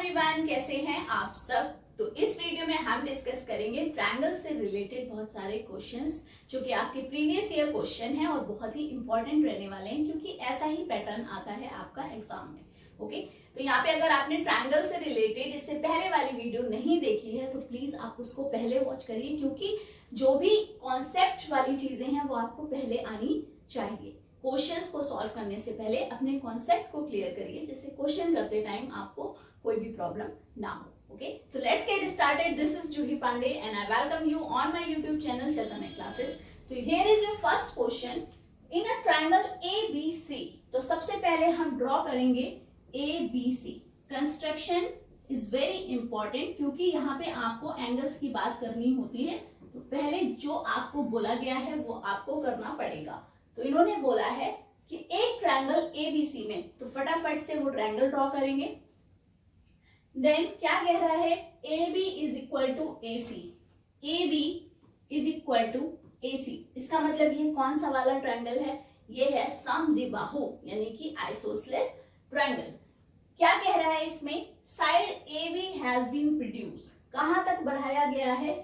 Everyone, कैसे हैं आप सब। तो इस वीडियो में हम डिस्कस करेंगे ट्रायंगल से रिलेटेड बहुत सारे क्वेश्चंस जो कि आपके प्रीवियस ईयर क्वेश्चन हैं और बहुत ही इंपॉर्टेंट रहने वाले हैं क्योंकि ऐसा ही पैटर्न आता है आपका एग्जाम में। ओके, तो यहाँ पे अगर आपने ट्रायंगल से रिलेटेड इससे पहले वाली वीडियो नहीं देखी है तो प्लीज आप उसको पहले वॉच करिए क्योंकि जो भी कॉन्सेप्ट वाली चीजें हैं वो आपको पहले आनी चाहिए। क्वेश्चंस को सॉल्व करने से पहले अपने कॉन्सेप्ट को क्लियर करिए जिससे क्वेश्चन करते टाइम आपको कोई भी प्रॉब्लम ना हो। ओके, तो let's get started. This is Juhi Pandey and I welcome you on my YouTube channel Chaitanya classes. तो here is your first question in a triangle ABC। तो सबसे पहले हम ड्रॉ करेंगे ABC। Construction is very important क्योंकि यहाँ पे आपको एंगल्स की बात करनी होती है। तो पहले जो आपको बोला गया है वो आपको करना पड़ेगा। तो इन्होंने बोला है कि एक ट्रायंगल ABC में, तो फटाफट से वो ट्रायंगल ड्रॉ करेंगे। देन क्या कह रहा है, AB is equal to AC। AB is equal to AC, इसका मतलब ये कौन सा वाला ट्रायंगल है, ये है समद्विबाहु यानी कि आइसोसेलेस ट्रायंगल। क्या कह रहा है इसमें, side AB has been produce, कहां तक बढ़ाया गया है,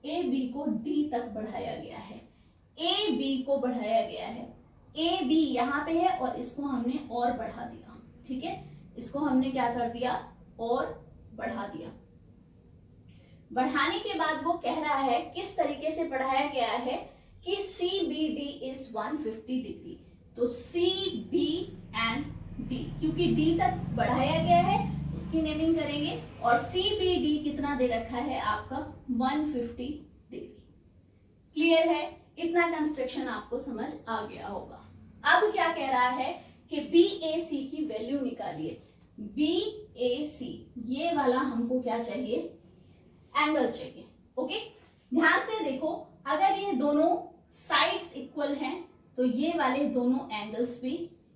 AB को D तक बढ़ाया गया है, AB को बढ़ाया गया है। AB यहाँ पे है और इसको हमने और बढ़ा दिया। ठीक है, इसको हमने क्या कर दिया, और बढ़ा दिया। बढ़ाने के बाद वो कह रहा है किस तरीके से बढ़ाया गया है कि CBD इज 150 डिग्री। तो CB एंड D, क्योंकि D तक बढ़ाया गया है उसकी नेमिंग करेंगे और CBD कितना दे रखा है आपका 150 डिग्री। क्लियर है, इतना कंस्ट्रक्शन आपको समझ आ गया होगा। अब क्या कह रहा है कि BAC की वैल्यू निकालिए। BAC ये वाला हमको क्या चाहिए, एंगल चाहिए। ओके, ध्यान से देखो, अगर ये दोनों साइड्स इक्वल हैं तो ये वाले दोनों एंगल्स भी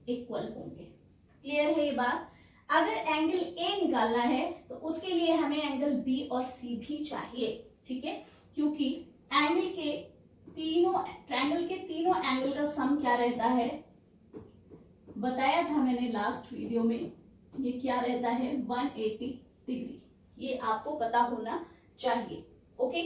इक्वल होंगे। क्लियर है ये बात। अगर एंगल A निकालना है तो उसके लिए हमें एंगल B और C भी चाहिए। ठीक है, क्योंकि ट्रायंगल के तीनों एंगल का सम क्या रहता है, बताया था मैंने लास्ट वीडियो में, ये क्या रहता है 180 डिग्री। ये आपको पता होना चाहिए। ओके,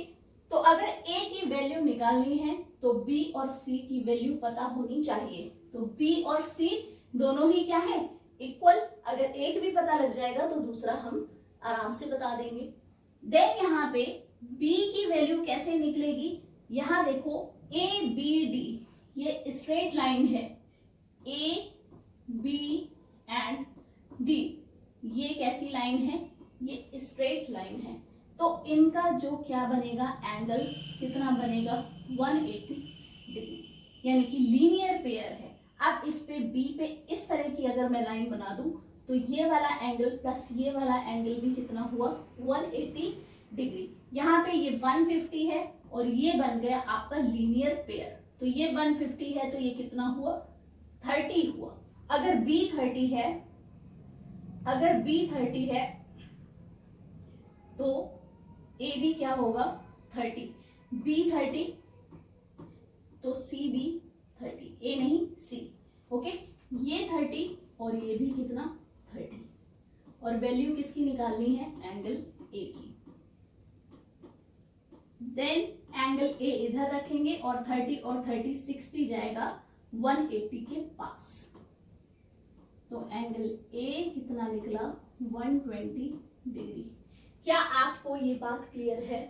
तो अगर A की वैल्यू निकालनी है तो B और C की वैल्यू पता होनी चाहिए। तो B और C दोनों ही क्या है, इक्वल। अगर एक भी पता लग जाएगा तो दूसरा हम आराम से बता देंगे। देन यहाँ पे B की वैल्यू कैसे निकलेगी, यहाँ देखो ABD ये स्ट्रेट लाइन है, AB एंड D ये कैसी लाइन है, ये स्ट्रेट लाइन है। तो इनका जो क्या बनेगा, एंगल कितना बनेगा 180 डिग्री, यानी कि लीनियर पेयर है। अब इस पे B पे इस तरह की अगर मैं लाइन बना दूं तो ये वाला एंगल प्लस ये वाला एंगल भी कितना हुआ 180 डिग्री। यहाँ पे ये 150 है और ये बन गया आपका लीनियर पेयर। तो ये 150 है तो ये कितना हुआ 30 हुआ। अगर B 30 है तो AB क्या होगा 30, B 30 तो CB 30, A नहीं C। ओके, ये 30 और ये भी कितना 30 और वैल्यू किसकी निकालनी है, एंगल A की। देन एंगल A इधर रखेंगे और 30 और 30 60 जाएगा 180 के पास। तो एंगल A कितना निकला 120 डिग्री। क्या आपको ये बात क्लियर है,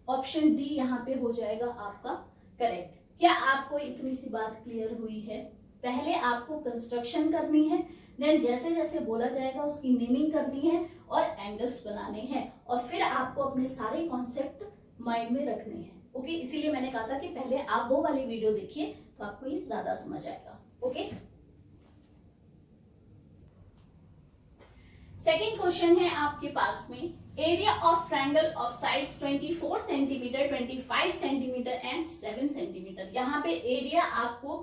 ऑप्शन डी यहाँ पे हो जाएगा आपका करेक्ट। क्या आपको इतनी सी बात क्लियर हुई है, पहले आपको कंस्ट्रक्शन करनी है, देन जैसे जैसे बोला जाएगा उसकी नेमिंग करनी है और एंगल्स बनाने हैं और फिर आपको अपने सारे कॉन्सेप्ट माइंड में रखने हैं। ओके, इसीलिए मैंने कहा था कि पहले आप वो वाली वीडियो देखिए तो आपको ये ज्यादा समझ आएगा। ओके, सेकेंड क्वेश्चन है आपके पास में, area of triangle of sides 24 centimetre, 25 centimetre and 7 centimetre. यहाँ पे एरिया आपको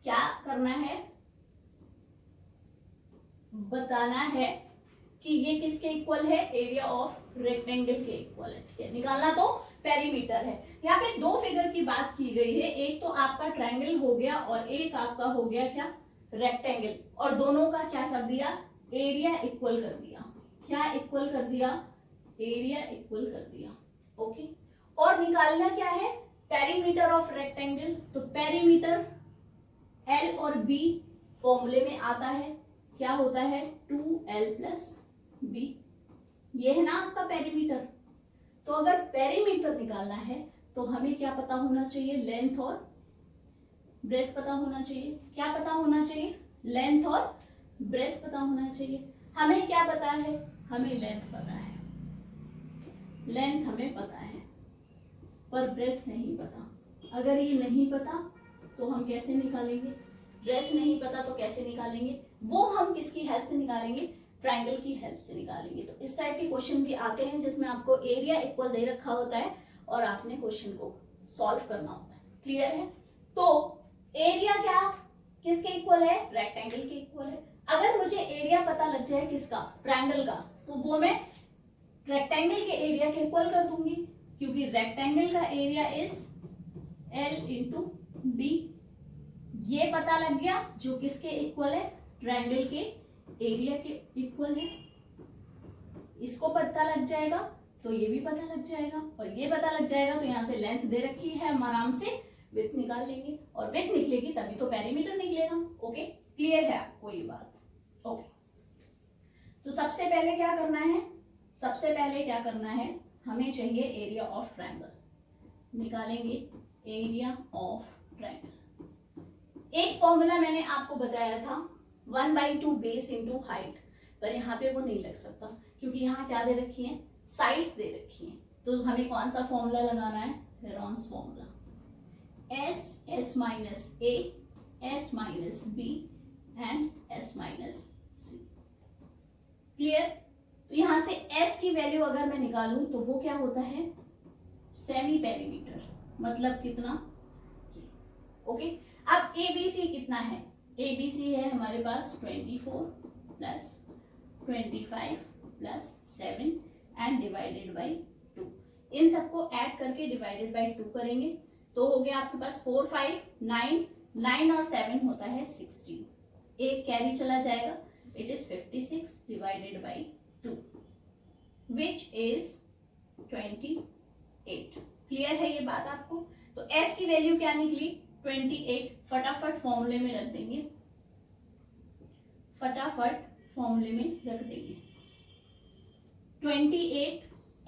क्या करना है, बताना है कि ये किसके इक्वल है, एरिया ऑफ रेक्टेंगल के इक्वल है। ठीक है, निकालना तो पेरीमीटर है। यहाँ पे दो फिगर की बात की गई है, एक तो आपका ट्रायंगल हो गया और एक आपका हो गया क्या, रेक्टेंगल, और दोनों का क्या कर दिया, एरिया इक्वल कर दिया। क्या इक्वल कर दिया, एरिया इक्वल कर दिया। ओके, और निकालना क्या है, पेरीमीटर ऑफ रेक्टेंगल। तो पेरीमीटर एल और बी फॉर्मूले में आता है, क्या होता है 2l प्लस बी, ये है ना आपका पेरीमीटर। तो अगर पेरीमीटर निकालना है तो हमें क्या पता होना चाहिए, लेंथ और ब्रेथ पता होना चाहिए। क्या पता होना चाहिए, लेंथ और ब्रेथ पता होना चाहिए। हमें क्या पता है, हमें लेंथ पता है, लेंथ हमें पता है पर ब्रेथ नहीं पता। अगर ये नहीं पता तो हम कैसे निकालेंगे, ब्रेथ नहीं पता तो कैसे निकालेंगे, वो हम किसकी हेल्प से निकालेंगे, ट्रायंगल की हेल्प से निकालेंगे। तो इस टाइप के क्वेश्चन भी आते हैं जिसमें आपको एरिया इक्वल दे रखा होता है और आपने क्वेश्चन को सॉल्व करना होता है। क्लियर है। तो एरिया क्या किसके इक्वल है, रेक्टेंगल के इक्वल है। अगर मुझे एरिया पता लग जाए किसका, ट्रायंगल का, तो वो मैं रेक्टेंगल के एरिया के इक्वल कर दूंगी, क्योंकि रेक्टेंगल का area is L into D. ये पता लग गया जो किसके इक्वल है, ट्रायंगल के एरिया के इक्वल है। इसको पता लग जाएगा तो ये भी पता लग जाएगा, और ये पता लग जाएगा तो यहाँ से लेंथ दे रखी है, हम आराम से विड्थ निकाल लेंगे, और विड्थ निकलेगी तभी तो पेरीमीटर निकलेगा। ओके, क्लियर है आपको ये बात। ओके, तो सबसे पहले क्या करना है, सबसे पहले क्या करना है, हमें चाहिए एरिया ऑफ ट्रायंगल। निकालेंगे एरिया ऑफ ट्रायंगल। एक फॉर्मूला मैंने आपको बताया था 1/2 बेस इंटू हाइट, पर यहाँ पे वो नहीं लग सकता क्योंकि यहाँ क्या दे रखी है, साइड्स दे रखी है। तो हमें कौन सा फॉर्मूला लगाना है, Heron's formula, s minus a, s minus b and s minus c। Clear. तो यहाँ से s की वैल्यू अगर मैं निकालूं तो वो क्या होता है, सेमी पेरीमीटर, मतलब कितना, ओके। अब ABC कितना है, ABC है हमारे पास 24 plus 25 plus 7 and divided by 2। इन सबको ऐड करके डिवाइडेड बाई 2 करेंगे तो हो गया आपके पास 4 5 9, 9 और 7 होता है 16, एक कैरी चला जाएगा, it is 56 divided by 2 which is 28। Clear है ये बात आपको। तो s की वैल्यू क्या निकली, 28। फटाफट फॉर्मूले में रख देंगे, फटाफट फॉर्मूले में रख देंगे 28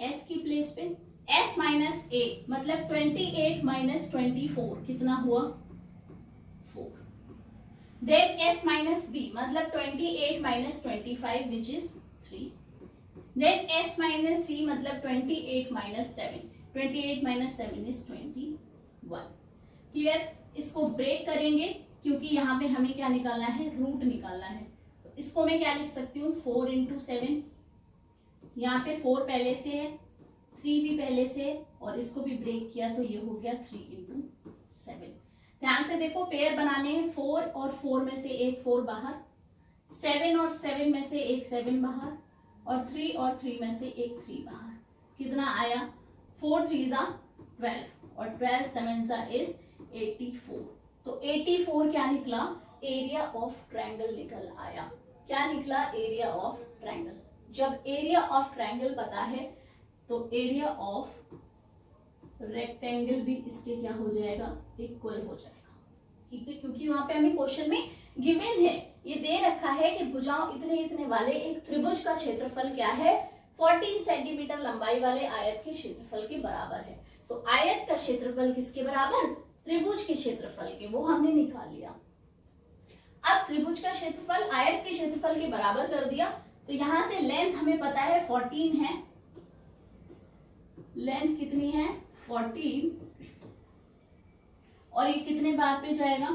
s की प्लेस पे, s माइनस a मतलब 28 माइनस 24 कितना हुआ 4। देन s माइनस b मतलब 28 minus 25 which is 3। Then s minus c मतलब 28 माइनस 7, 28 माइनस 7 इज 21। क्लियर। इसको ब्रेक करेंगे क्योंकि यहाँ पे हमें क्या निकालना है, रूट निकालना है। तो इसको मैं क्या लिख सकती हूँ, 4 इंटू 7, यहाँ पे 4 पहले से है, 3 भी पहले से है, और इसको भी ब्रेक किया तो ये हो गया 3 इंटू 7। ध्यान से देखो, पेयर बनाने हैं, 4 और 4 में से एक 4 बाहर, 7 और 7 में से एक 7 बाहर, और 3 और 3 में से एक 3 बाहर। कितना आया, 4 3 12 और 12 7 इज 84। तो 84 क्या निकला, एरिया ऑफ ट्रायंगल निकल आया। क्या निकला, एरिया ऑफ ट्रायंगल। जब एरिया ऑफ ट्रायंगल पता है तो एरिया ऑफ रेक्टेंगल भी इसके क्या हो जाएगा, इक्वल हो जाएगा। ठीक है, क्योंकि वहां पे हमें क्वेश्चन में गिवन है, ये दे रखा है कि भुजाओं इतने इतने वाले एक त्रिभुज का क्षेत्रफल क्या है, 14 सेंटीमीटर लंबाई वाले आयत के क्षेत्रफल के बराबर है। तो आयत का क्षेत्रफल किसके बराबर, त्रिभुज के क्षेत्रफल के, वो हमने निकाल लिया। अब त्रिभुज का क्षेत्रफल आयत के क्षेत्रफल के बराबर कर दिया, तो यहां से लेंथ हमें पता है 14 है, लेंथ कितनी है 14, और ये कितने बार पे जाएगा,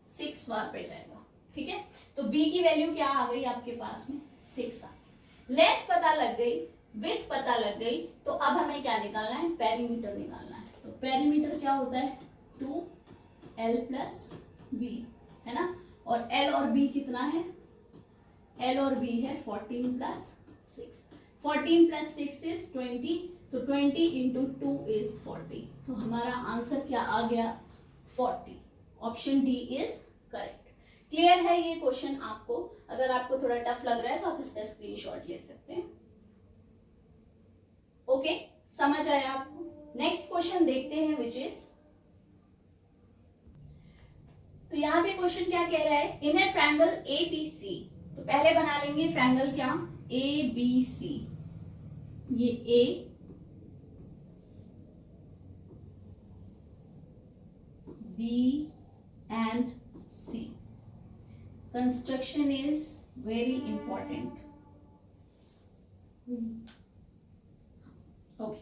6 बार पे जाएगा। ठीक है, तो b की वैल्यू क्या आ गई आपके पास में, 6 आ गई। लेंथ पता लग गई, विड्थ पता लग गई, तो अब हमें क्या निकालना है, पेरीमीटर निकालना है। तो पेरीमीटर क्या होता है, 2l प्लस b, है ना, और l और b कितना है, l और b है 14 प्लस 6, 14 प्लस 6 इज 20, तो 20 इंटू 2 इज 40। तो हमारा आंसर क्या आ गया, 40। Option D is correct. Clear है ये क्वेश्चन आपको? अगर आपको थोड़ा टफ लग रहा है तो आप इसका स्क्रीनशॉट ले सकते हैं। ओके, समझ आया आपको? नेक्स्ट क्वेश्चन देखते हैं विच इज, तो यहाँ पे क्वेश्चन क्या कह रहा है, इन ए ट्रायंगल ABC, तो पहले बना लेंगे ट्रायंगल क्या, ABC, ये A, B and C. Construction is very important. Okay,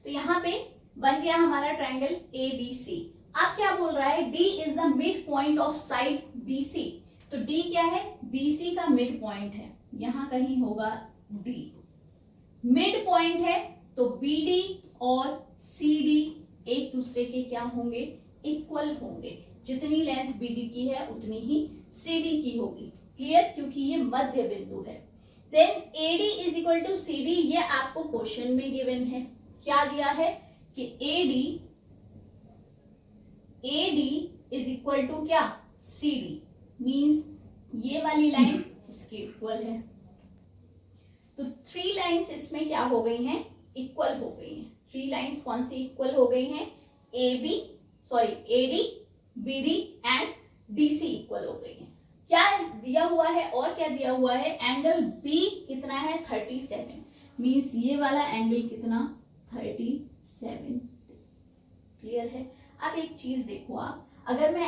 तो यहाँ पे बन गया हमारा ट्रायंगल ABC। अब क्या बोल रहा है, D is the mid point of side BC, तो D क्या है, BC का मिड पॉइंट है, यहाँ कहीं होगा D, मिड पॉइंट है, तो BD और CD एक दूसरे के क्या होंगे, इक्वल होंगे, जितनी लेंथ BD की है उतनी ही CD की होगी। क्लियर, क्योंकि ये मध्य बिंदु है। Then AD is equal to CD, ये आपको क्वेश्चन में गिवन है, क्या दिया है कि AD इज इक्वल टू क्या, CD, मींस ये वाली लाइन इसके इक्वल है, तो 3 लाइंस इसमें क्या हो गई हैं, इक्वल हो गई हैं। 3 लाइंस कौन सी इक्वल हो गई हैं, AD, BD and DC equal हो गई हैं। क्या दिया हुआ है और क्या दिया हुआ है, एंगल B कितना है, 37, मींस ये वाला एंगल कितना, 37। क्लियर है? अब एक चीज देखो आप, अगर मैं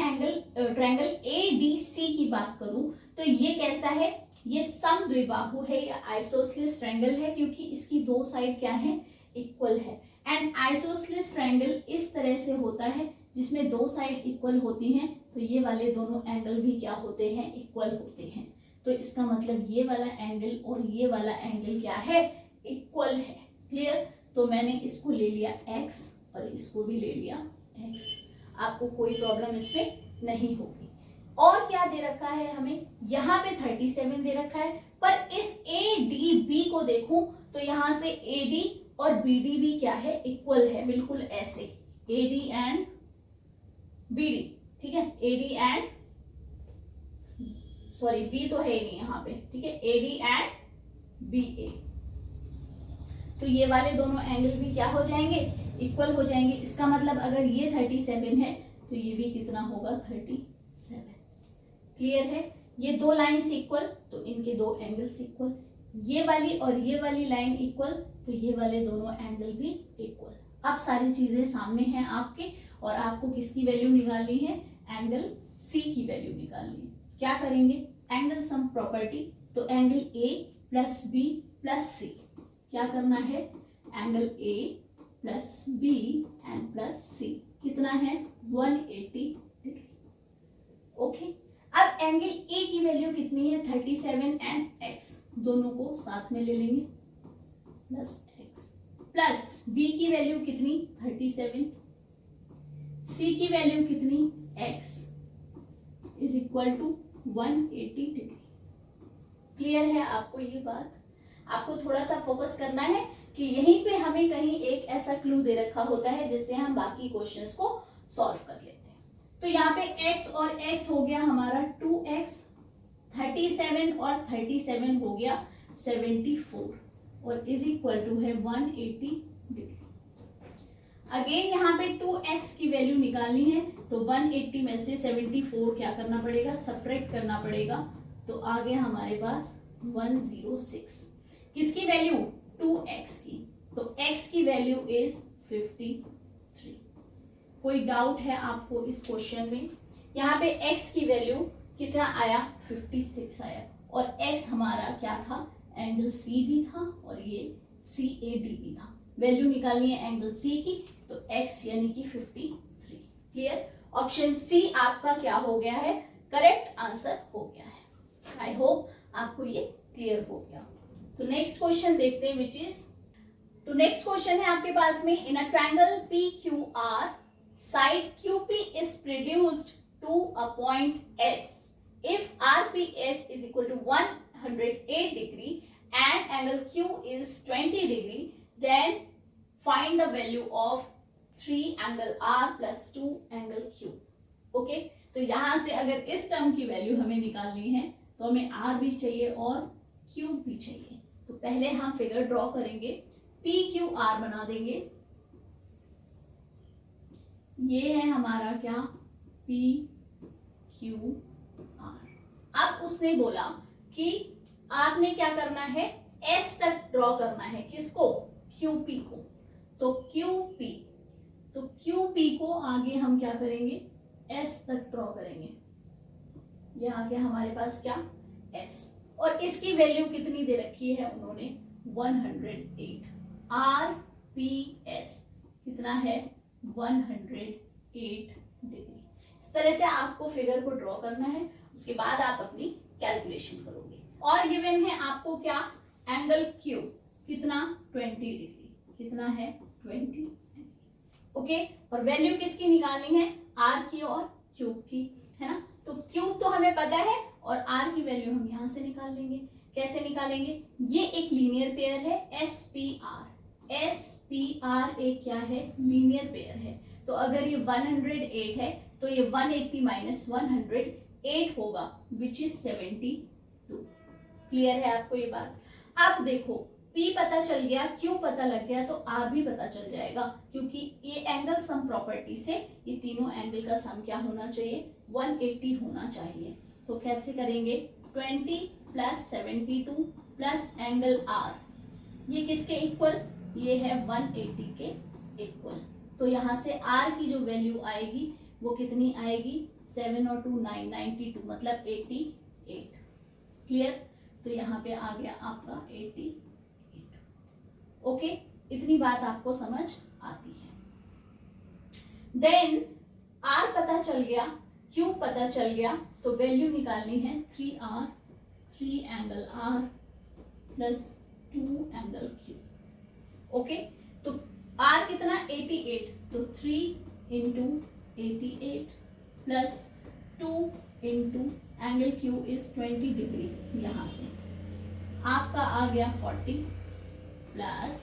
ट्रायंगल ADC की बात करूं तो ये कैसा है, ये समद्विबाहु है या आइसोसेलेस ट्रायंगल है, क्योंकि इसकी 2 साइड क्या है, इक्वल है। एंड आइसोसेलेस ट्रायंगल इस तरह से होता है जिसमें 2 साइड इक्वल होती हैं, तो ये वाले दोनों एंगल भी क्या होते हैं, इक्वल होते हैं। तो इसका मतलब ये वाला एंगल और ये वाला एंगल क्या है, इक्वल है। क्लियर? तो मैंने इसको ले लिया x और इसको भी ले लिया x, आपको कोई प्रॉब्लम इसमें नहीं होगी। और क्या दे रखा है हमें, यहाँ पे 37 दे रखा है, पर इस ADB को देखूं तो यहाँ से AD और BD भी क्या है, इक्वल है, बिल्कुल ऐसे AD एंड BD, ठीक है, AD एंड सॉरी B तो है ही नहीं यहाँ पे, ठीक है, AD एंड BA, तो ये वाले दोनों एंगल भी क्या हो जाएंगे, इक्वल हो जाएंगे। इसका मतलब अगर ये 37 है तो ये भी कितना होगा, 37। क्लियर है? ये 2 लाइंस इक्वल तो इनके 2 एंगल्स इक्वल, ये वाली और ये वाली लाइन इक्वल तो ये वाले दोनों एंगल भी इक्वल। अब सारी चीजें सामने हैं आपके, और आपको किसकी वैल्यू निकालनी है, एंगल C की वैल्यू निकालनी है। क्या करेंगे, एंगल सम प्रॉपर्टी, तो angle A plus B plus C, क्या करना है, angle A plus B and plus C कितना है, 180 डिग्री। ओके, अब एंगल A की वैल्यू कितनी है, 37 एंड x, दोनों को साथ में ले लेंगे, प्लस x, प्लस B की वैल्यू कितनी, 37, C की वैल्यू कितनी, x is equal to 180 degree. Clear है आपको ये बात? आपको थोड़ा सा फोकस करना है कि यहीं पे हमें कहीं एक ऐसा क्लू दे रखा होता है जिससे हम बाकी क्वेश्चंस को सॉल्व कर लेते हैं। तो यहाँ पे x और x हो गया हमारा 2x, 37 और 37 हो गया 74 और इज इक्वल टू है 180 डिग्री। अगेन यहाँ पे 2x की वैल्यू निकालनी है, तो 180 में से 74 क्या करना पड़ेगा, सब्ट्रैक्ट करना पड़ेगा, तो आ गया हमारे पास 106। किसकी वैल्यू, 2x की, तो x की वैल्यू इज 53। कोई डाउट है आपको इस क्वेश्चन में? यहाँ पे x की वैल्यू कितना आया, 56 आया, और x हमारा क्या था, एंगल C भी था और ये CAD भी था। वैल्यू निकालनी है एंगल C की, तो x यानी कि 53। क्लियर? ऑप्शन C आपका क्या हो गया है, करेक्ट आंसर हो गया है। आई होप आपको ये क्लियर हो गया। तो नेक्स्ट क्वेश्चन देखते हैं विच इज, तो नेक्स्ट क्वेश्चन है आपके पास में, in a triangle PQR side QP is produced to a point S if RPS is equal to 108 degree and angle Q is 20 degree, then find the value of 3 angle R plus 2 angle Q. Okay, तो यहाँ से अगर इस term की value हमें निकालनी है तो हमें r भी चाहिए और q भी चाहिए। तो पहले हम फिगर ड्रॉ करेंगे, पी क्यू आर बना देंगे। ये है हमारा क्या, पी क्यू आर। अब उसने बोला कि आपने क्या करना है, एस तक ड्रॉ करना है, किसको, क्यूपी को। तो क्यूपी, तो क्यूपी को आगे हम क्या करेंगे, एस तक ड्रॉ करेंगे। ये आ गया हमारे पास क्या, एस। और इसकी वैल्यू कितनी दे रखी है उन्होंने, 108। आर पी एस कितना है, 108 डिग्री। इस तरह से आपको फिगर को ड्रॉ करना है, उसके बाद आप अपनी कैलकुलेशन करोगे। और गिवन है आपको क्या, एंगल क्यू कितना, 20 डिग्री। कितना है, 20। ओके, और वैल्यू किसकी निकालनी है, आर की और क्यूब की, है ना। तो क्यूब तो हमें पता है और आर की वैल्यू हम यहाँ से निकाल लेंगे। कैसे निकालेंगे, ये एक लीनियर पेयर है, S P R. S P R एक क्या है, लीनियर पेयर है। तो अगर ये 108 है तो ये 180 माइनस 108 होगा, विच इज 72। क्लियर है आपको ये बात। अब देखो, P पता चल गया, Q पता लग गया, तो R भी पता चल जाएगा, क्योंकि ये एंगल सम प्रॉपर्टी से ये तीनों एंगल का सम क्या होना चाहिए, 180 होना चाहिए। तो कैसे करेंगे, 20 प्लस 72 प्लस एंगल R, ये किसके इक्वल, ये है 180 के इक्वल। तो यहाँ से R की जो वैल्यू आएगी वो कितनी आएगी, 7 और 2 9, 92 मतलब 88। क्लियर, तो यहाँ पे आ गया आपका 88। ओके, इतनी बात आपको समझ आती है। देन R पता चल गया, Q पता चल गया, तो वैल्यू निकालनी है 3R, 3 angle R plus 2 angle Q। Okay, तो R कितना, 88, तो 3 into 88 plus 2 into angle Q is 20 degree. यहाँ से आपका आ गया 40 प्लस,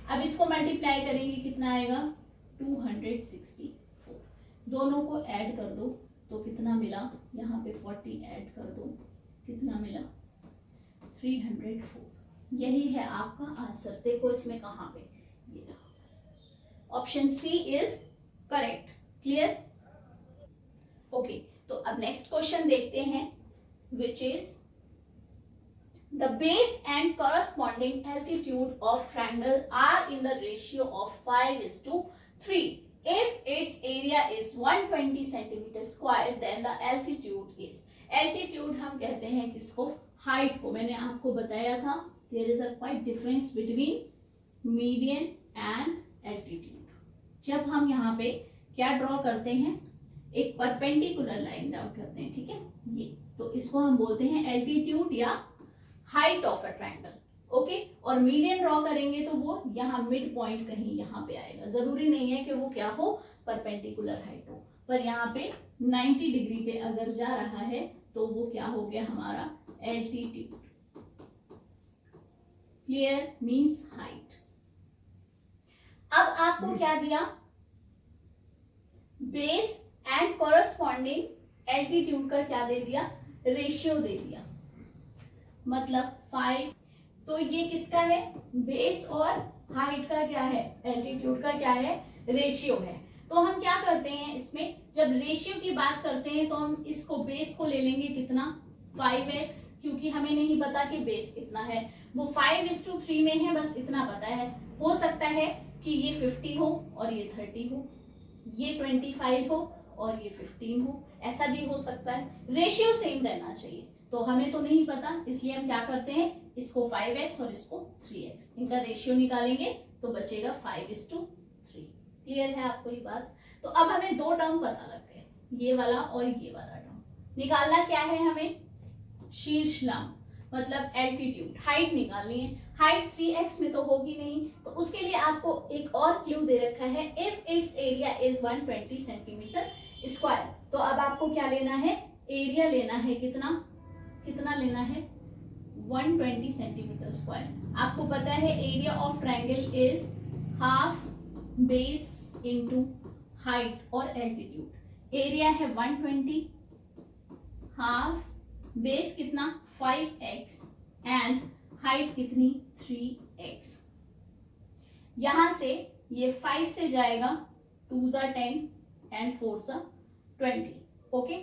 अब इसको मल्टीप्लाई करेंगे कितना आएगा, 264। दोनों को ऐड कर दो तो कितना मिला, यहाँ पे 40 ऐड कर दो, कितना मिला, 304। यही है आपका आंसर। देखो इसमें कहाँ पे, ये रहा, option C is correct. Clear, okay. तो अब नेक्स्ट क्वेश्चन देखते हैं, which is the base and corresponding altitude of triangle are in the ratio of 5:3. If its area is 120 centimeter square, then the altitude is, altitude हम कहते हैं किसको, height को। मैंने आपको बताया था there is a quite difference between median and altitude। जब हम यहाँ पे क्या ड्रॉ करते हैं, एक परपेंडिकुलर लाइन ड्रॉ करते हैं, ठीक है, ये तो इसको हम बोलते हैं एल्टीट्यूड या height of a triangle. Okay, और मीडियन ड्रॉ करेंगे तो वो यहाँ मिड पॉइंट कहीं यहाँ पे आएगा। जरूरी नहीं है कि वो क्या हो, परपेंडिकुलर हाइट हो, पर यहाँ पे 90 डिग्री पे अगर जा रहा है तो वो क्या हो गया हमारा एल्टीट्यूड। Clear, means height. अब आपको क्या दिया, बेस एंड कॉरस्पॉन्डिंग एल्टीट्यूड का क्या दे दिया, रेशियो दे दिया, मतलब 5। तो ये किसका है, बेस और हाइट का क्या है, एल्टीट्यूड का क्या है, रेशियो है। तो हम क्या करते हैं इसमें, जब रेशियो की बात करते हैं तो हम इसको बेस को ले लेंगे कितना, 5x, क्योंकि हमें नहीं पता कि बेस कितना है, वो 5:3 में है, बस इतना पता है। हो सकता है कि ये 50 हो और ये 30 हो, ये 25 हो और ये 15 हो, ऐसा भी हो सकता है। रेशियो सेम रहना चाहिए, तो हमें तो नहीं पता, इसलिए हम क्या करते हैं, इसको 5x और इसको 3x, इनका रेशियो निकालेंगे तो बचेगा 5:3। क्लियर है आपको ये बात। तो अब हमें दो टर्म पता लग गए, ये वाला और ये वाला टर्म। निकालना क्या है हमें, शीर्ष लंब मतलब एल्टीट्यूड, हाइट निकालनी है। हाइट 3x में तो होगी नहीं, तो उसके लिए आपको एक और क्लू दे रखा है, if it's area is 120 centimetre square. तो अब आपको क्या लेना है, एरिया लेना है, कितना कितना लेना है, 120 सेंटीमीटर स्क्वायर। आपको पता है area of triangle is half base into height और एल्टीट्यूड। एरिया है 120 हाफ, बेस कितना 5x एंड हाइट कितनी 3x। यहां से ये 5 से जाएगा 2 ज़ा 10 एंड 4 ज़ा 20। ओके,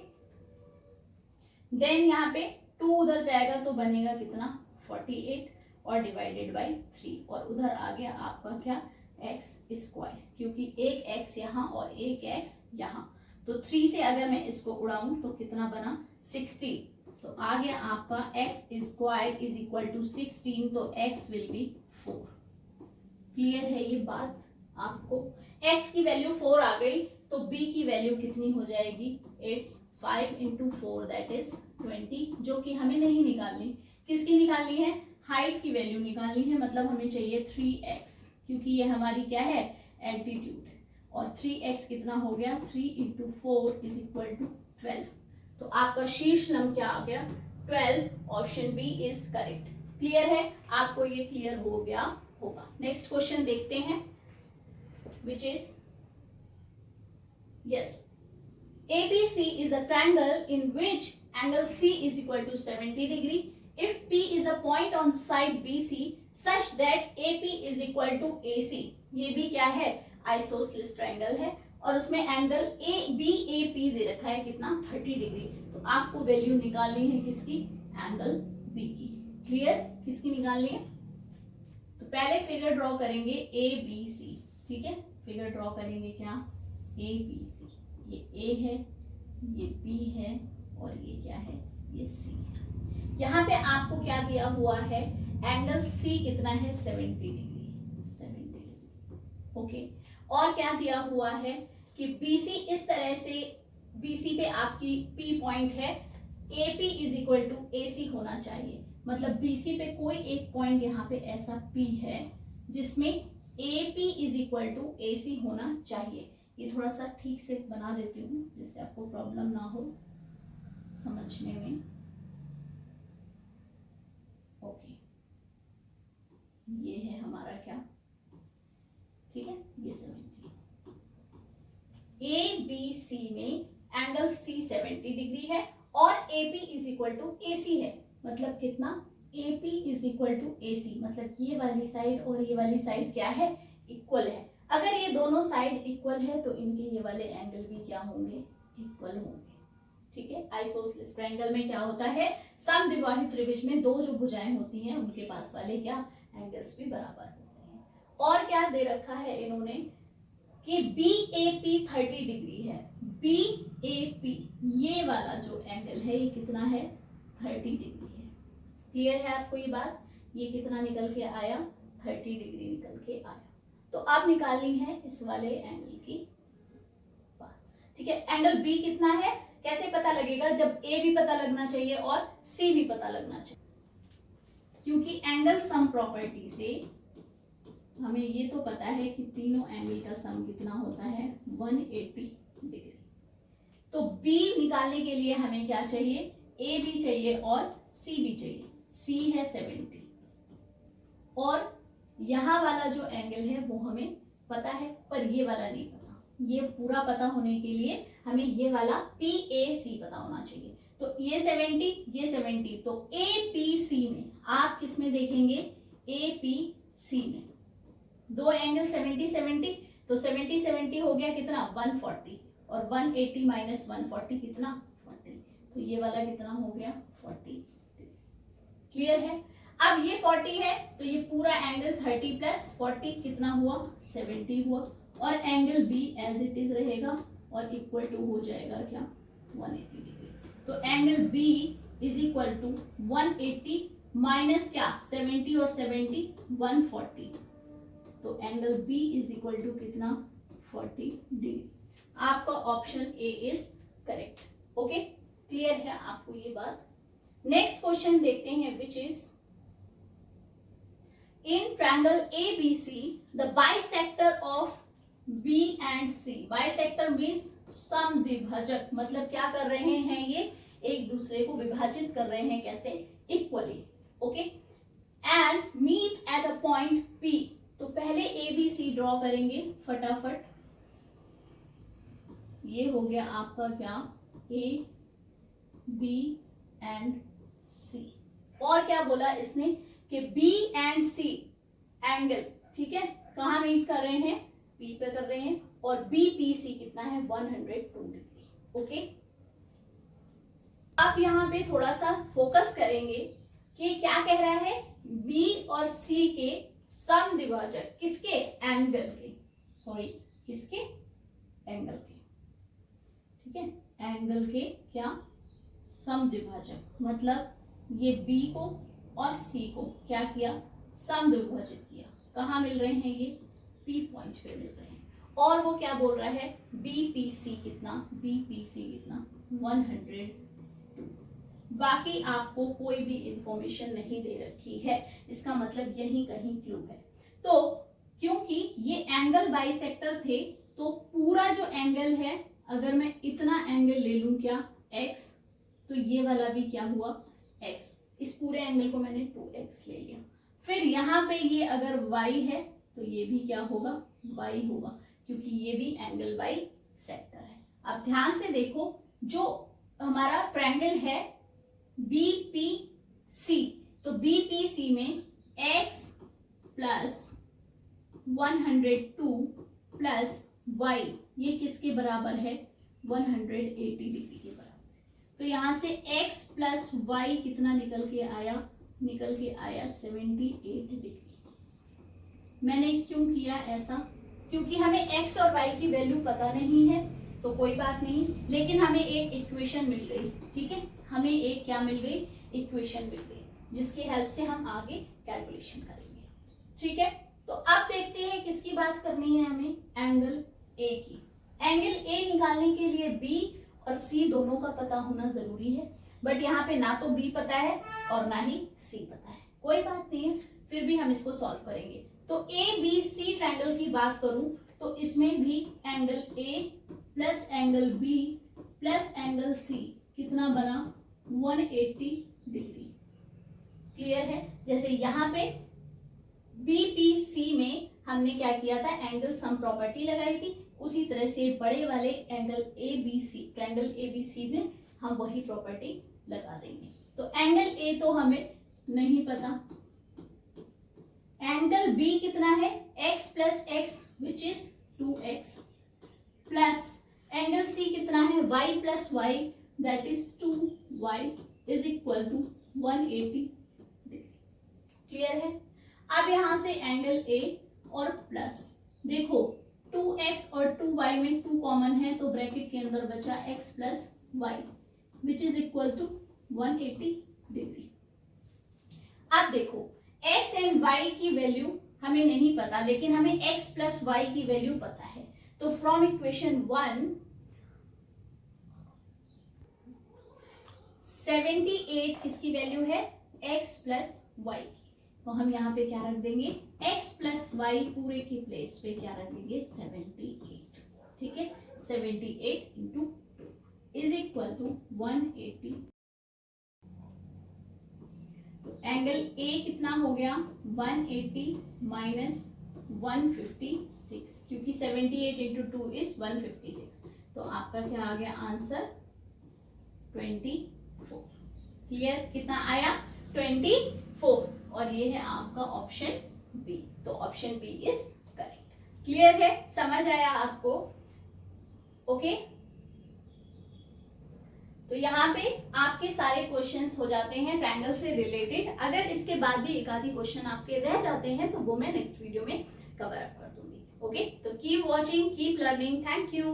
देन यहाँ पे 2 उधर जाएगा तो बनेगा कितना 48 और डिवाइडेड बाई 3 और उधर आ गया आपका क्या x स्क्वायर, क्योंकि एक x यहाँ और एक x यहाँ, तो 3 से अगर मैं इसको उड़ाऊं तो कितना बना 16, तो आ गया आपका x square is equal to 16, तो x विल बी 4। क्लियर है ये बात आपको? x की वैल्यू 4 आ गई तो b की वैल्यू कितनी हो जाएगी, इट्स 5 इंटू 4 दैट इज 20, जो कि हमें नहीं निकालनी। किसकी निकालनी है, हाइट की वैल्यू निकालनी है, मतलब हमें चाहिए 3x, क्योंकि ये हमारी क्या है एल्टीट्यूड, और 3x कितना हो गया 3 इंटू 4 इज इक्वल टू 12। तो आपका शीर्ष नंबर क्या आ गया 12, option B is correct. Clear है, आपको ये क्लियर हो गया होगा। नेक्स्ट क्वेश्चन देखते हैं, which is yes, ABC is a triangle in which angle C is equal to 70 degree. If P is a point on side BC such that AP is equal to AC, ये भी क्या है isosceles triangle है और उसमें angle ABAP दे रखा है कितना 30 डिग्री। तो आपको वैल्यू निकालनी है किसकी, एंगल B की। क्लियर, किसकी निकालनी है? तो पहले फिगर ड्रॉ करेंगे ABC, ठीक है, फिगर ड्रॉ करेंगे क्या ABC, ये A है, ये B है और ये क्या है, ये C है। यहाँ पे आपको क्या दिया हुआ है, एंगल C कितना है 70 डिग्री, 70 डिग्री। ओके, और क्या दिया हुआ है कि BC इस तरह से, BC पे आपकी P पॉइंट है, AP is equal to AC होना चाहिए, मतलब BC पे कोई एक पॉइंट यहाँ पे ऐसा P है जिसमें AP is equal to AC होना चाहिए। ये थोड़ा सा ठीक से बना देती हूँ जिससे आपको प्रॉब्लम ना हो समझने में। ओके, ये है हमारा क्या, ठीक है, ये 70। ABC में एंगल C 70 डिग्री है और AP is equal to AC है, मतलब कितना AP is equal to AC, मतलब ये वाली साइड और ये वाली साइड क्या है, इक्वल है। अगर ये दोनों साइड इक्वल है तो इनके ये वाले एंगल भी क्या होंगे, इक्वल होंगे। ठीक है, आइसोसेलेस ट्रायंगल में क्या होता है, समद्विबाहु त्रिभुज में दो जो भुजाएं होती हैं उनके पास वाले क्या एंगल्स भी बराबर होते हैं। और क्या दे रखा है इन्होंने कि BAP 30 डिग्री है, BAP ये वाला जो एंगल है ये कितना है 30 डिग्री है। क्लियर है आपको ये बात, ये कितना निकल के आया 30 डिग्री निकल के आया। तो अब निकालनी है इस वाले एंगल की बात, ठीक है। एंगल B कितना है कैसे पता लगेगा, जब A भी पता लगना चाहिए और C भी पता लगना चाहिए, क्योंकि एंगल सम प्रॉपर्टी से हमें ये तो पता है कि तीनों एंगल का सम कितना होता है 180 डिग्री। तो B निकालने के लिए हमें क्या चाहिए, A भी चाहिए और C भी चाहिए। C है 70 और यहाँ वाला जो एंगल है वो हमें पता है पर ये वाला नहीं पता। ये पूरा पता होने के लिए हमें ये वाला PAC पता होना चाहिए। तो ये 70 ये 70, तो APC में आप किस में देखेंगे, APC में दो एंगल 70 70, तो 70 70 हो गया कितना 140 और 180 माइनस 140 कितना 40, तो ये वाला कितना हो गया 40। क्लियर है। अब ये 40 है तो ये पूरा एंगल 30 प्लस 40 कितना हुआ 70 हुआ, और angle B as it is रहेगा और इक्वल टू हो जाएगा क्या 180 डिग्री। तो angle B is equal to 180 minus क्या 70 और 70 140, तो angle B is equal to कितना 40 डिग्री। आपका option A is correct. Okay, clear है आपको ये बात। नेक्स्ट क्वेश्चन देखते हैं, which is in triangle ABC the bisector of B and C, bisector means समद्विभाजक, मतलब क्या कर रहे हैं ये एक दूसरे को विभाजित कर रहे हैं कैसे equally. Okay, and meet at a point P, तो पहले ABC ड्रॉ करेंगे फटाफट। ये हो गया आपका क्या A बी एंड सी। और क्या बोला इसने कि बी एंड सी एंगल, ठीक है, कहाँ मीट कर रहे हैं, पी पे कर रहे हैं, और बी पी सी कितना है 102 डिग्री। ओके, आप यहाँ पे थोड़ा सा फोकस करेंगे कि क्या कह रहा है, बी और सी के सम द्विभाजक किसके, एंगल के, सॉरी किसके, एंगल के, ठीक है, एंगल के क्या सम द्विभाजक, मतलब ये बी को और सी को क्या किया, सम द्विभाजित किया। कहाँ मिल रहे हैं, ये पी पॉइंट पे मिल रहे हैं। और वो क्या बोल रहा है, बीपीसी कितना, बीपीसी कितना 102। बाकी आपको कोई भी इंफॉर्मेशन नहीं दे रखी है, इसका मतलब यही कहीं क्लू है। तो क्योंकि ये एंगल बाइसेक्टर थे, तो पूरा जो एंगल है, अगर मैं इतना एंगल ले लूं क्या, x, तो ये वाला भी क्या हुआ, x, इस पूरे एंगल को मैंने 2x ले लिया। फिर यहाँ पे ये अगर y है तो ये भी क्या होगा, y होगा, क्योंकि ये भी एंगल बाइसेक्टर है। अब ध्यान से देखो, जो हमारा ट्रायंगल है BPC, तो BPC में x प्लस 102 प्लस y, ये किसके बराबर है, 180 डिग्री के बराबर। तो यहाँ से x प्लस y कितना निकल के आया, निकल के आया 78 डिग्री। मैंने क्यों किया ऐसा, क्योंकि हमें x और y की वैल्यू पता नहीं है, तो कोई बात नहीं, लेकिन हमें एक इक्वेशन मिल गई, ठीक है, हमें एक क्या मिल गई, इक्वेशन मिल गई, जिसकी हेल्प से हम आगे कैलकुलेशन करेंगे, ठीक है। तो अब देखते हैं किसकी बात करनी है हमें, एंगल ए की। एंगल ए निकालने के लिए बी और सी दोनों का पता होना जरूरी है, बट यहाँ पे ना तो बी पता है और ना ही सी पता है, कोई बात नहीं है, फिर भी हम इसको सॉल्व करेंगे। तो ए बी सी ट्रायंगल की बात करूं तो इसमें भी angle A plus angle B plus angle C कितना बना, 180 डिग्री। क्लियर है, जैसे यहाँ पे बीपीसी में हमने क्या किया था, एंगल सम प्रॉपर्टी लगाई थी, उसी तरह से बड़े वाले एंगल एबीसी, ट्रायंगल एबीसी में हम वही प्रॉपर्टी लगा देंगे। तो एंगल ए तो हमें नहीं पता, एंगल बी कितना है, x plus x which is 2x, plus angle C कितना है, y plus y that is 2y is equal to 180 degree. Clear है। अब यहां से एंगल ए और प्लस, देखो 2x और 2y में 2 कॉमन है, तो ब्रैकेट के अंदर बचा x plus y which is equal to 180 degree. अब देखो x एंड y की वैल्यू हमें नहीं पता, लेकिन हमें x प्लस वाई की वैल्यू पता है। तो फ्रॉम इक्वेशन 1 78 किसकी वैल्यू है, x प्लस वाई की, तो हम यहाँ पे क्या रख देंगे, x प्लस वाई पूरे की प्लेस पे क्या रख देंगे 78, ठीक है, 78 into 2 is equal to 180। Angle A कितना हो गया, 180 माइनस 156, क्योंकि 78 इंटू 2 इज 156, तो आपका क्या आ गया आंसर 24। क्लियर, कितना आया 24, और ये है आपका ऑप्शन बी, तो option B is correct. Clear है, समझ आया आपको, ओके। तो यहाँ पे आपके सारे क्वेश्चंस हो जाते हैं ट्रायंगल से रिलेटेड। अगर इसके बाद भी एक आधी क्वेश्चन आपके रह जाते हैं तो वो मैं नेक्स्ट वीडियो में कवर अप कर दूंगी, ओके। तो keep watching, keep learning, thank you.